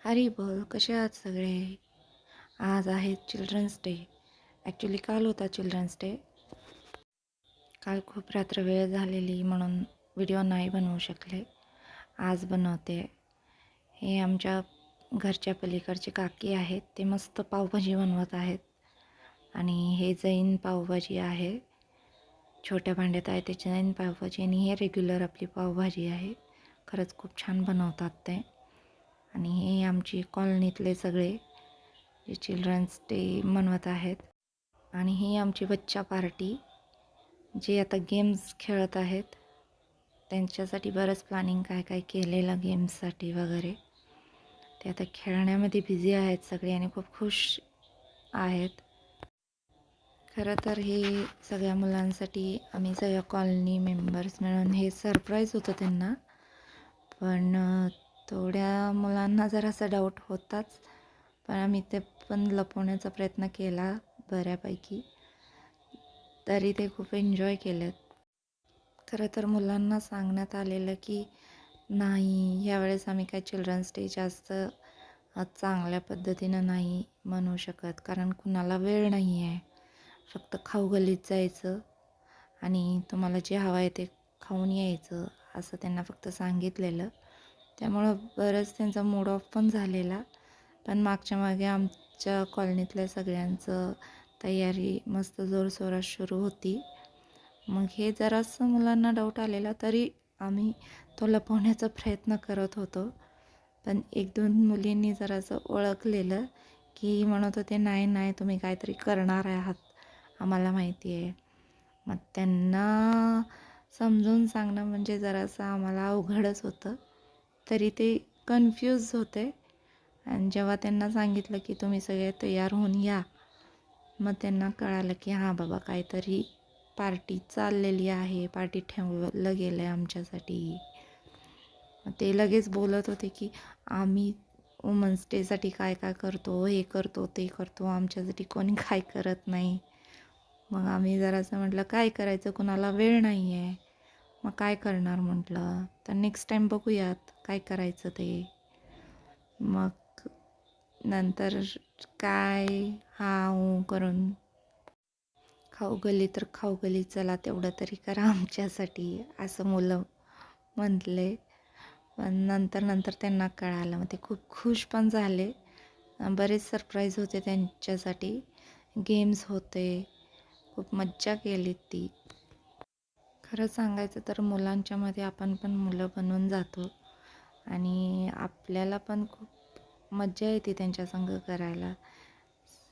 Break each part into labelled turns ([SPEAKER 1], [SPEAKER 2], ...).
[SPEAKER 1] हरी बोल, कसे आहात सगळे? आज आहे चिल्ड्रन्स डे. ॲक्च्युली काल होता चिल्ड्रन्स डे. काल खूप रात्र वेळ झालेली म्हणून व्हिडिओ नाही बनवू शकले. आज बनवते. हे आमच्या घरच्या पलीकडचे काकी आहेत. ते मस्त पावभाजी बनवत आहेत. आणि हे जैन पावभाजी आहे. छोट्या भांड्यात आहे ते जैन पावभाजी आणि हे रेग्युलर आपली पावभाजी आहे. खरंच खूप छान बनवतात ते. आणि हे आमची कॉलनीतले सगळे जे चिल्ड्रन्स डे मनवत आहेत. आणि ही आमची बच्चा पार्टी जे आता गेम्स खेळत आहेत. त्यांच्यासाठी बरंच प्लॅनिंग काय काय केलेलं गेम्ससाठी वगैरे. ते आता खेळण्यामध्ये बिझी आहेत सगळे आणि खूप खुश आहेत. खरं तर हे सगळ्या मुलांसाठी आम्ही सगळ्या कॉलनी मेंबर्स मिळून हे सरप्राईज होतं त्यांना. पण थोड्या मुलांना जरासा डाऊट होताच. पण आम्ही ते पण लपवण्याचा प्रयत्न केला बऱ्यापैकी. तरी ते खूप एन्जॉय केलं. खरं तर मुलांना सांगण्यात आलेलं की नाही, यावेळेस आम्ही काय चिल्ड्रन्स डे जास्त चांगल्या पद्धतीनं नाही म्हणू शकत, कारण कुणाला वेळ नाही आहे. फक्त खाऊ गल्लीत जायचं आणि तुम्हाला जे हवं आहे ते खाऊन यायचं असं त्यांना फक्त सांगितलेलं. त्यामुळं बरंच त्यांचा मूड ऑफ पण झालेला. पण मागच्या मागे आमच्या कॉलनीतल्या सगळ्यांचं तयारी मस्त जोरशोरात सुरू होती. मग हे जरासं मुलांना डाऊट आलेला तरी आम्ही तो लपवण्याचा प्रयत्न करत होतो. पण 1-2 मुलींनी जरासं ओळखलेलं की म्हणत होते, नाही नाही तुम्ही काहीतरी करणार आहात, आम्हाला माहिती आहे. मग त्यांना समजून सांगणं म्हणजे जरासं आम्हाला अवघडच होतं. तरी ते कन्फ्यूज होते. आणि जेव्हा त्यांना सांगितलं की तुम्ही सगळे तयार होऊन या, मग त्यांना कळालं की हां बाबा काहीतरी पार्टी चाललेली आहे, पार्टी ठेवलं गेलं आहे आमच्यासाठी. ते लगेच बोलत होते की आम्ही वुमन्स डेसाठी काय काय करतो, हे करतो ते करतो, आमच्यासाठी कोणी काय करत नाही. मग आम्ही जरासं म्हटलं काय करायचं, कुणाला वेळ नाही आहे. मग काय करणार म्हटलं, तर नेक्स्ट टाईम बघूयात काय करायचं ते. मग नंतर काय हां करून खाऊ गल्ली तर खाऊ गल्ली, चला तेवढं तरी करा आमच्यासाठी असं मुलं म्हटले. पण नंतर त्यांना कळालं. मग ते खूप खुश पण झाले. बरेच सरप्राईज होते त्यांच्यासाठी. गेम्स होते. खूप मज्जा केली ती. खरं सांगायचं तर मुलांच्यामध्ये आपण पण मुलं बनून जातो आणि आपल्याला पण खूप मज्जा येते त्यांच्या संग करायला.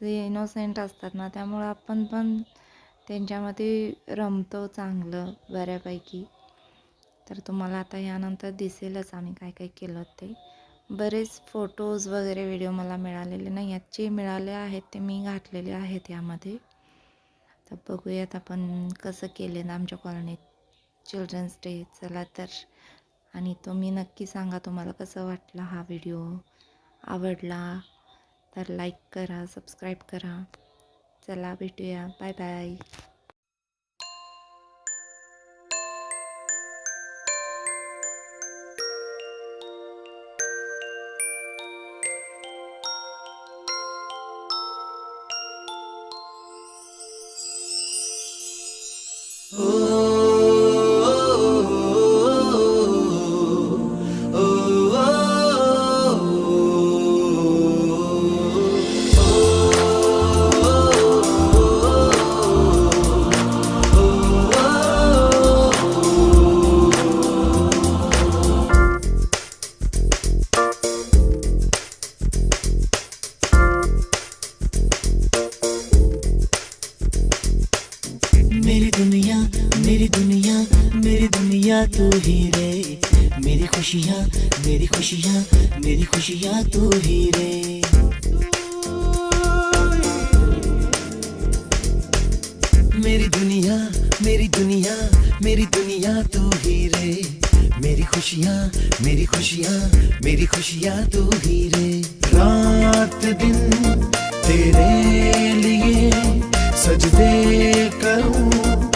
[SPEAKER 1] ते इनोसेंट असतात ना, त्यामुळं आपण पण त्यांच्यामध्ये रमतो चांगलं बऱ्यापैकी. तर तुम्हाला आता यानंतर दिसेलच आम्ही काय काय केलं ते. बरेच फोटोज वगैरे व्हिडिओ मला मिळालेले नाही आहेत. जे मिळाले आहेत ते मी घातलेले आहेत यामध्ये. तर बघूयात आपण कसं केलं ना आमच्या कॉलनीत चिल्ड्रन्स डे. चला तर. आणि तुम्ही नक्की सांगा तुम्हाला कसं वाटला हा व्हिडिओ. आवडला तर लाईक करा, सबस्क्राईब करा. चला भेटूया. Bye bye.
[SPEAKER 2] मेरी दुनिया मेरी दुनिया मेरी दुनिया तू ही रे। मेरी खुशियाँ मेरी खुशियाँ मेरी खुशियाँ तू ही रे। मेरी दुनिया मेरी दुनिया मेरी दुनिया तू ही रे। मेरी खुशियाँ मेरी खुशियाँ मेरी खुशियाँ तू ही रे। रात दिन तेरे लिए सजदे करूं